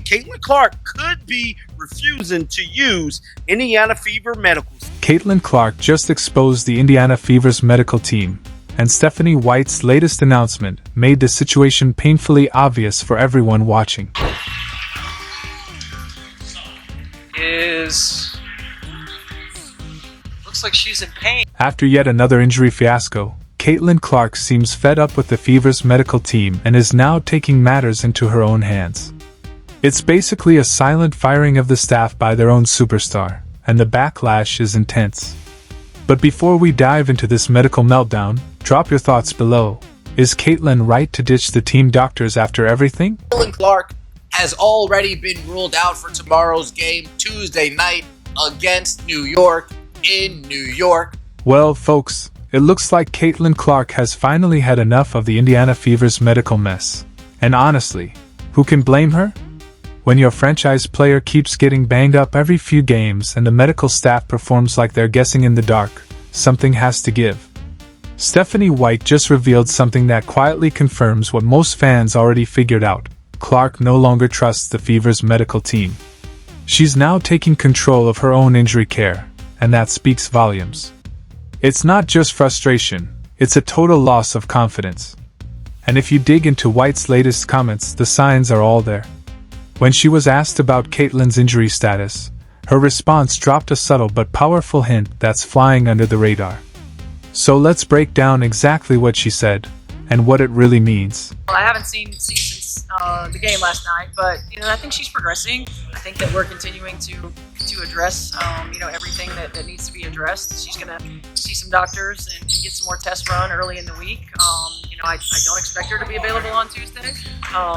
Caitlin Clark could be refusing to use Indiana Fever medicals. Caitlin Clark just exposed the Indiana Fever's medical team, and Stephanie White's latest announcement made the situation painfully obvious for everyone watching. Looks like she's in pain. After yet another injury fiasco, Caitlin Clark seems fed up with the Fever's medical team and is now taking matters into her own hands. It's basically a silent firing of the staff by their own superstar, and the backlash is intense. But before we dive into this medical meltdown, drop your thoughts below. Is Caitlin right to ditch the team doctors after everything? Caitlin Clark has already been ruled out for tomorrow's game, Tuesday night, against New York, in New York. Well, folks, it looks like Caitlin Clark has finally had enough of the Indiana Fever's medical mess. And honestly, who can blame her? When your franchise player keeps getting banged up every few games and the medical staff performs like they're guessing in the dark, something has to give. Stephanie White just revealed something that quietly confirms what most fans already figured out. Clark no longer trusts the Fever's medical team. She's now taking control of her own injury care, and that speaks volumes. It's not just frustration, it's a total loss of confidence. And if you dig into White's latest comments, the signs are all there. When she was asked about Caitlin's injury status, her response dropped a subtle but powerful hint that's flying under the radar. So let's break down exactly what she said, and what it really means. Well, I haven't seen since the game last night, but I think she's progressing. I think that we're continuing to address everything that needs to be addressed. She's gonna see some doctors and get some more tests run early in the week. I don't expect her to be available on Tuesday,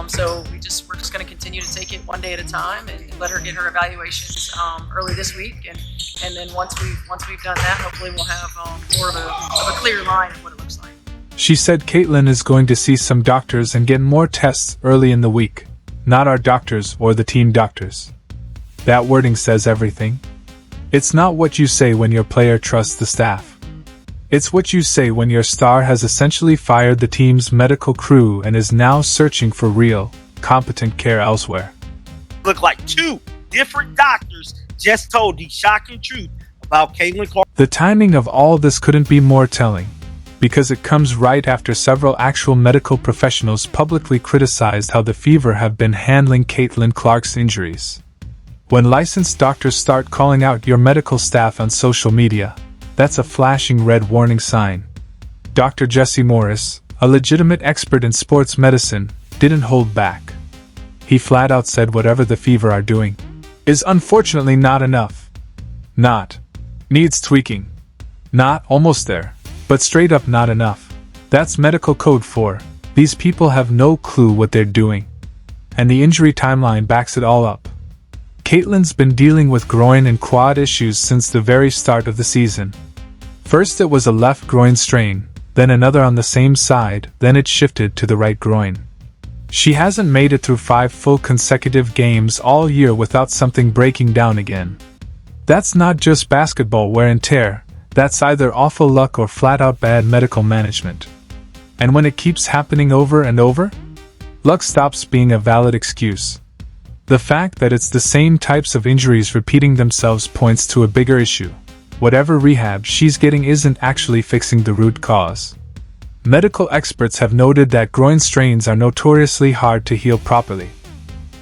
so we're just gonna continue to take it one day at a time and let her get her evaluations early this week, and then once we've done that, hopefully we'll have more of a clear line of what it looks like. She said Caitlin is going to see some doctors and get more tests early in the week, not our doctors or the team doctors. That wording says everything. It's not what you say when your player trusts the staff. It's what you say when your star has essentially fired the team's medical crew and is now searching for real, competent care elsewhere. Look like two different doctors just told the shocking truth about Caitlin Clark. The timing of all this couldn't be more telling, because it comes right after several actual medical professionals publicly criticized how the Fever have been handling Caitlin Clark's injuries. When licensed doctors start calling out your medical staff on social media, that's a flashing red warning sign. Dr. Jesse Morris, a legitimate expert in sports medicine, didn't hold back. He flat out said whatever the Fever are doing is unfortunately not enough. Not needs tweaking. Not almost there, but straight up not enough. That's medical code for these people have no clue what they're doing. And the injury timeline backs it all up. Caitlin's been dealing with groin and quad issues since the very start of the season. First it was a left groin strain, then another on the same side, then it shifted to the right groin. She hasn't made it through 5 full consecutive games all year without something breaking down again. That's not just basketball wear and tear, that's either awful luck or flat-out bad medical management. And when it keeps happening over and over, luck stops being a valid excuse. The fact that it's the same types of injuries repeating themselves points to a bigger issue. Whatever rehab she's getting isn't actually fixing the root cause. Medical experts have noted that groin strains are notoriously hard to heal properly.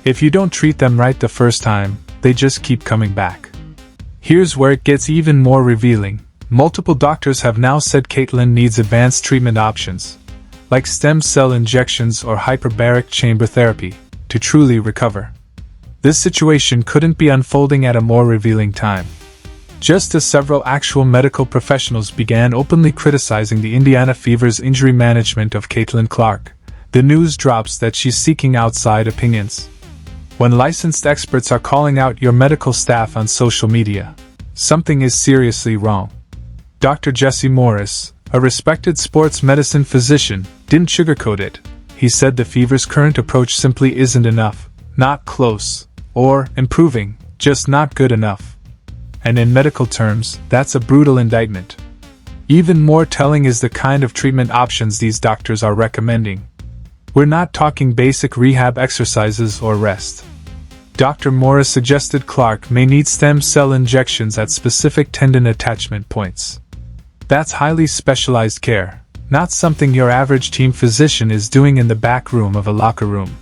If you don't treat them right the first time, they just keep coming back. Here's where it gets even more revealing. Multiple doctors have now said Caitlin needs advanced treatment options, like stem cell injections or hyperbaric chamber therapy, to truly recover. This situation couldn't be unfolding at a more revealing time. Just as several actual medical professionals began openly criticizing the Indiana Fever's injury management of Caitlin Clark, the news drops that she's seeking outside opinions. When licensed experts are calling out your medical staff on social media, something is seriously wrong. Dr. Jesse Morris, a respected sports medicine physician, didn't sugarcoat it. He said the Fever's current approach simply isn't enough, not close, or improving, just not good enough. And in medical terms, that's a brutal indictment. Even more telling is the kind of treatment options these doctors are recommending. We're not talking basic rehab exercises or rest. Dr. Morris suggested Clark may need stem cell injections at specific tendon attachment points. That's highly specialized care, not something your average team physician is doing in the back room of a locker room.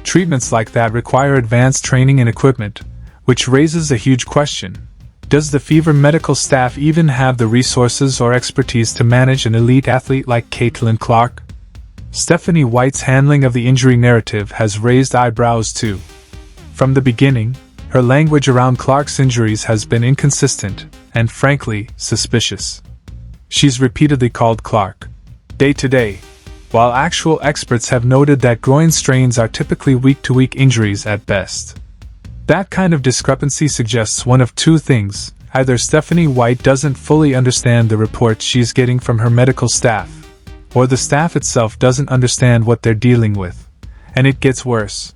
Treatments like that require advanced training and equipment, which raises a huge question. Does the Fever medical staff even have the resources or expertise to manage an elite athlete like Caitlin Clark? Stephanie White's handling of the injury narrative has raised eyebrows too. From the beginning, her language around Clark's injuries has been inconsistent and, frankly, suspicious. She's repeatedly called Clark day-to-day, while actual experts have noted that groin strains are typically week-to-week injuries at best. That kind of discrepancy suggests one of two things: either Stephanie White doesn't fully understand the reports she's getting from her medical staff, or the staff itself doesn't understand what they're dealing with. And it gets worse.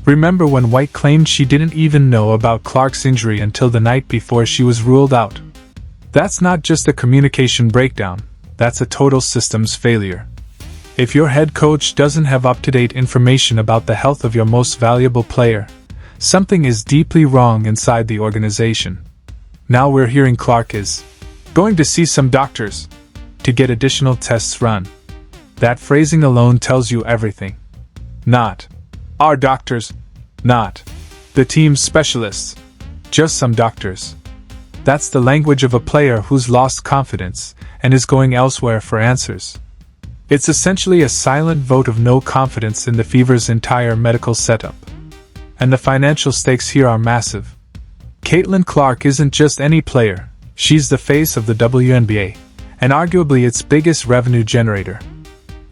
Remember when White claimed she didn't even know about Clark's injury until the night before she was ruled out? That's not just a communication breakdown, that's a total systems failure. If your head coach doesn't have up-to-date information about the health of your most valuable player, something is deeply wrong inside the organization. Now we're hearing Clark is going to see some doctors to get additional tests run. That phrasing alone tells you everything. Not our doctors, not the team's specialists, just some doctors. That's the language of a player who's lost confidence and is going elsewhere for answers. It's essentially a silent vote of no confidence in the Fever's entire medical setup. And the financial stakes here are massive. Caitlin Clark isn't just any player, she's the face of the WNBA, and arguably its biggest revenue generator.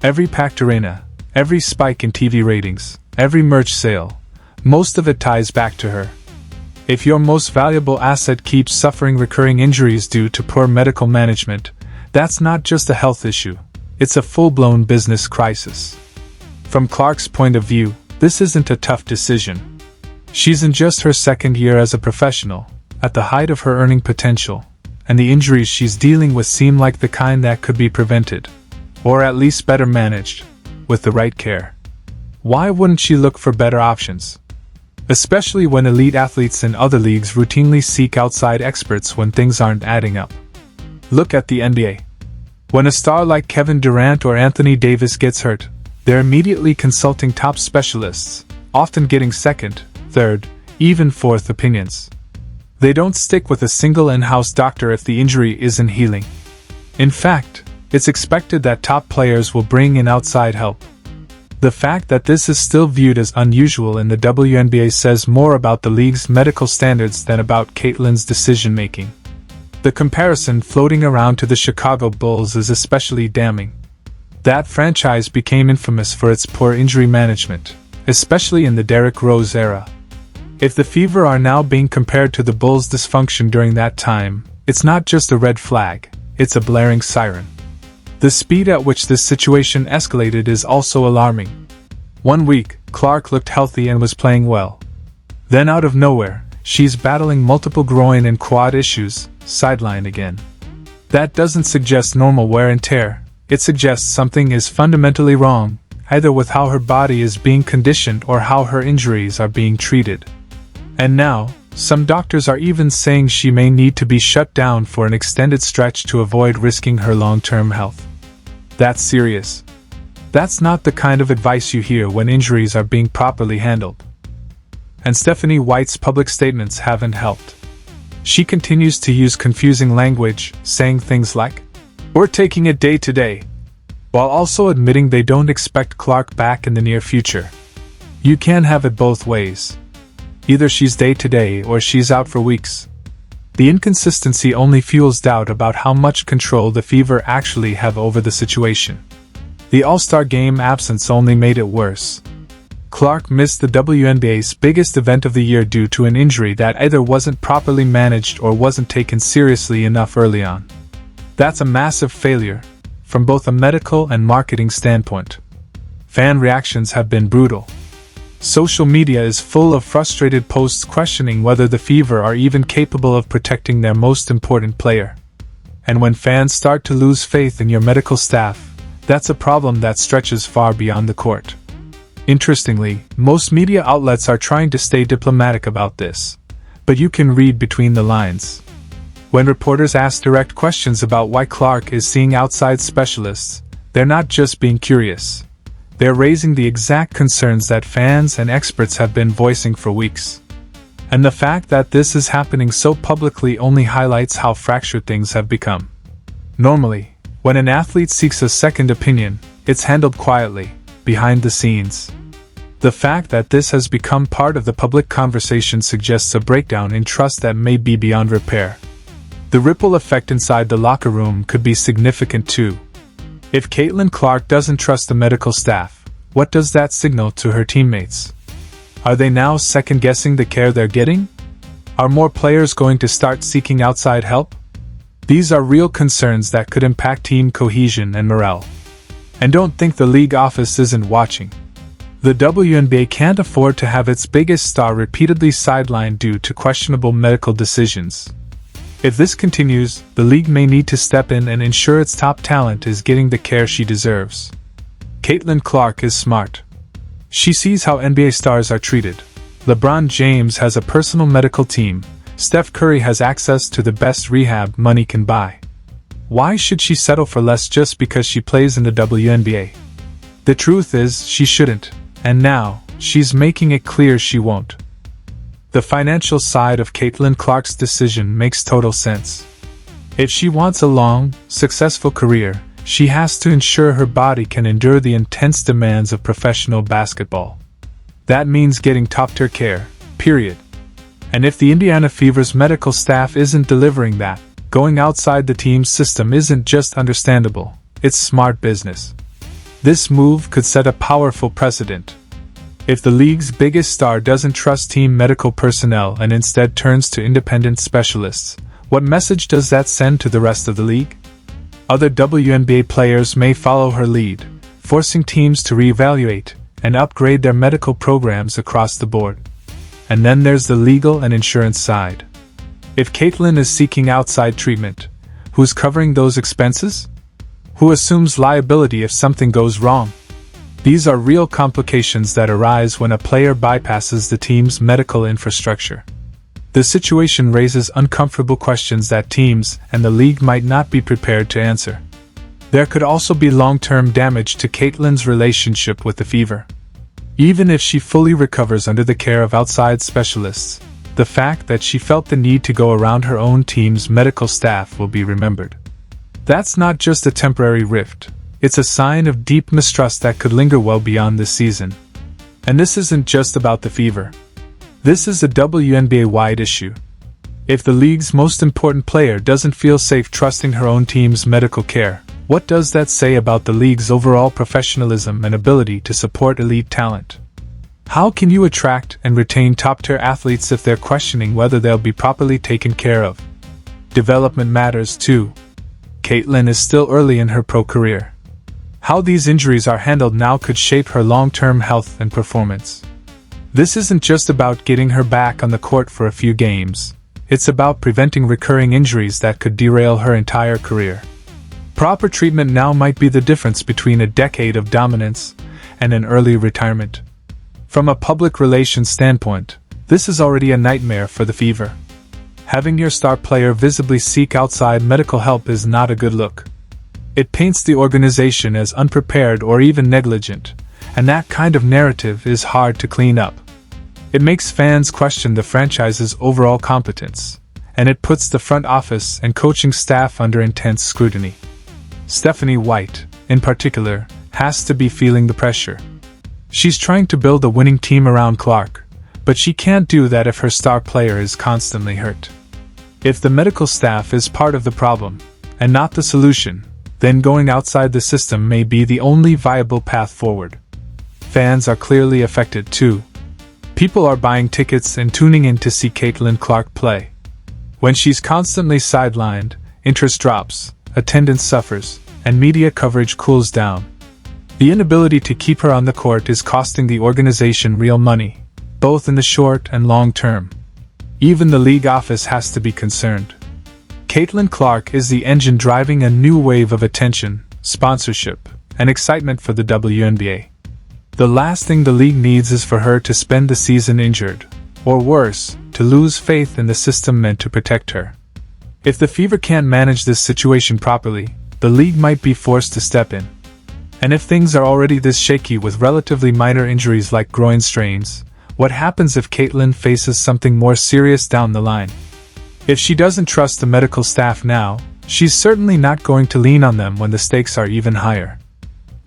Every packed arena, every spike in TV ratings, every merch sale, most of it ties back to her. If your most valuable asset keeps suffering recurring injuries due to poor medical management, that's not just a health issue, it's a full-blown business crisis. From Clark's point of view, this isn't a tough decision. She's in just her second year as a professional, at the height of her earning potential, and the injuries she's dealing with seem like the kind that could be prevented, or at least better managed, with the right care. Why wouldn't she look for better options? Especially when elite athletes in other leagues routinely seek outside experts when things aren't adding up. Look at the NBA. When a star like Kevin Durant or Anthony Davis gets hurt, they're immediately consulting top specialists, often getting second, third, even fourth opinions. They don't stick with a single in-house doctor if the injury isn't healing. In fact, it's expected that top players will bring in outside help. The fact that this is still viewed as unusual in the WNBA says more about the league's medical standards than about Caitlin's decision-making. The comparison floating around to the Chicago Bulls is especially damning. That franchise became infamous for its poor injury management, especially in the Derrick Rose era. If the Fever are now being compared to the Bulls' dysfunction during that time, it's not just a red flag, it's a blaring siren. The speed at which this situation escalated is also alarming. One week, Clark looked healthy and was playing well. Then out of nowhere, she's battling multiple groin and quad issues, sidelined again. That doesn't suggest normal wear and tear, it suggests something is fundamentally wrong, either with how her body is being conditioned or how her injuries are being treated. And now, some doctors are even saying she may need to be shut down for an extended stretch to avoid risking her long-term health. That's serious. That's not the kind of advice you hear when injuries are being properly handled. And Stephanie White's public statements haven't helped. She continues to use confusing language, saying things like, "We're taking it day to day," while also admitting they don't expect Clark back in the near future. You can't have it both ways. Either she's day to day or she's out for weeks. The inconsistency only fuels doubt about how much control the Fever actually have over the situation. The All-Star Game absence only made it worse. Clark missed the WNBA's biggest event of the year due to an injury that either wasn't properly managed or wasn't taken seriously enough early on. That's a massive failure, from both a medical and marketing standpoint. Fan reactions have been brutal. Social media is full of frustrated posts questioning whether the Fever are even capable of protecting their most important player. And when fans start to lose faith in your medical staff, that's a problem that stretches far beyond the court. Interestingly, most media outlets are trying to stay diplomatic about this, but you can read between the lines. When reporters ask direct questions about why Clark is seeing outside specialists, they're not just being curious. They're raising the exact concerns that fans and experts have been voicing for weeks. And the fact that this is happening so publicly only highlights how fractured things have become. Normally, when an athlete seeks a second opinion, it's handled quietly, behind the scenes. The fact that this has become part of the public conversation suggests a breakdown in trust that may be beyond repair. The ripple effect inside the locker room could be significant too. If Caitlin Clark doesn't trust the medical staff, what does that signal to her teammates? Are they now second-guessing the care they're getting? Are more players going to start seeking outside help? These are real concerns that could impact team cohesion and morale. And don't think the league office isn't watching. The WNBA can't afford to have its biggest star repeatedly sidelined due to questionable medical decisions. If this continues, the league may need to step in and ensure its top talent is getting the care she deserves. Caitlin Clark is smart. She sees how NBA stars are treated. LeBron James has a personal medical team. Steph Curry has access to the best rehab money can buy. Why should she settle for less just because she plays in the WNBA? The truth is, she shouldn't, and now, she's making it clear she won't. The financial side of Caitlin Clark's decision makes total sense. If she wants a long, successful career, she has to ensure her body can endure the intense demands of professional basketball. That means getting top-tier care, period. And if the Indiana Fever's medical staff isn't delivering that, going outside the team's system isn't just understandable, it's smart business. This move could set a powerful precedent. If the league's biggest star doesn't trust team medical personnel and instead turns to independent specialists, what message does that send to the rest of the league? Other WNBA players may follow her lead, forcing teams to reevaluate and upgrade their medical programs across the board. And then there's the legal and insurance side. If Caitlin is seeking outside treatment, who's covering those expenses? Who assumes liability if something goes wrong? These are real complications that arise when a player bypasses the team's medical infrastructure. The situation raises uncomfortable questions that teams and the league might not be prepared to answer. There could also be long-term damage to Caitlin's relationship with the Fever. Even if she fully recovers under the care of outside specialists, the fact that she felt the need to go around her own team's medical staff will be remembered. That's not just a temporary rift, it's a sign of deep mistrust that could linger well beyond this season. And this isn't just about the Fever. This is a WNBA-wide issue. If the league's most important player doesn't feel safe trusting her own team's medical care, what does that say about the league's overall professionalism and ability to support elite talent? How can you attract and retain top-tier athletes if they're questioning whether they'll be properly taken care of? Development matters too. Caitlin is still early in her pro career. How these injuries are handled now could shape her long-term health and performance. This isn't just about getting her back on the court for a few games. It's about preventing recurring injuries that could derail her entire career. Proper treatment now might be the difference between a decade of dominance and an early retirement. From a public relations standpoint, this is already a nightmare for the Fever. Having your star player visibly seek outside medical help is not a good look. It paints the organization as unprepared or even negligent, and that kind of narrative is hard to clean up. It makes fans question the franchise's overall competence, and it puts the front office and coaching staff under intense scrutiny. Stephanie White, in particular, has to be feeling the pressure. She's trying to build a winning team around Clark, but she can't do that if her star player is constantly hurt. If the medical staff is part of the problem, and not the solution, then going outside the system may be the only viable path forward. Fans are clearly affected too. People are buying tickets and tuning in to see Caitlin Clark play. When she's constantly sidelined, interest drops, attendance suffers, and media coverage cools down. The inability to keep her on the court is costing the organization real money, both in the short and long term. Even the league office has to be concerned. Caitlin Clark is the engine driving a new wave of attention, sponsorship, and excitement for the WNBA. The last thing the league needs is for her to spend the season injured, or worse, to lose faith in the system meant to protect her. If the Fever can't manage this situation properly, the league might be forced to step in. And if things are already this shaky with relatively minor injuries like groin strains, what happens if Caitlin faces something more serious down the line? If she doesn't trust the medical staff now, she's certainly not going to lean on them when the stakes are even higher.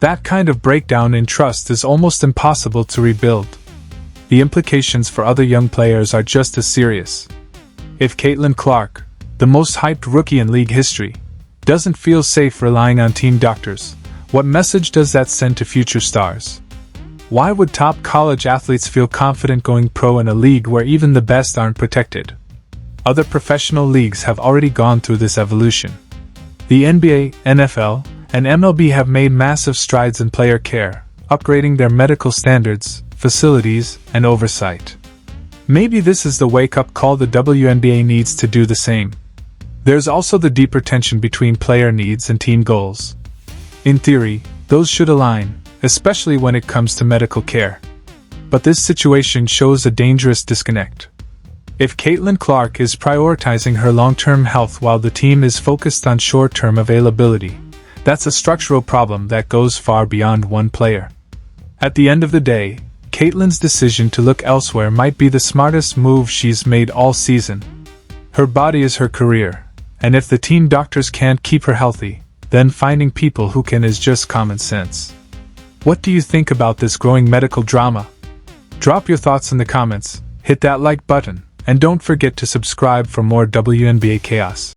That kind of breakdown in trust is almost impossible to rebuild. The implications for other young players are just as serious. If Caitlin Clark, the most hyped rookie in league history, doesn't feel safe relying on team doctors, what message does that send to future stars? Why would top college athletes feel confident going pro in a league where even the best aren't protected? Other professional leagues have already gone through this evolution. The NBA, NFL, and MLB have made massive strides in player care, upgrading their medical standards, facilities, and oversight. Maybe this is the wake-up call the WNBA needs to do the same. There's also the deeper tension between player needs and team goals. In theory, those should align, especially when it comes to medical care. But this situation shows a dangerous disconnect. If Caitlin Clark is prioritizing her long-term health while the team is focused on short-term availability, that's a structural problem that goes far beyond one player. At the end of the day, Caitlin's decision to look elsewhere might be the smartest move she's made all season. Her body is her career, and if the team doctors can't keep her healthy, then finding people who can is just common sense. What do you think about this growing medical drama? Drop your thoughts in the comments, hit that like button, and don't forget to subscribe for more WNBA chaos.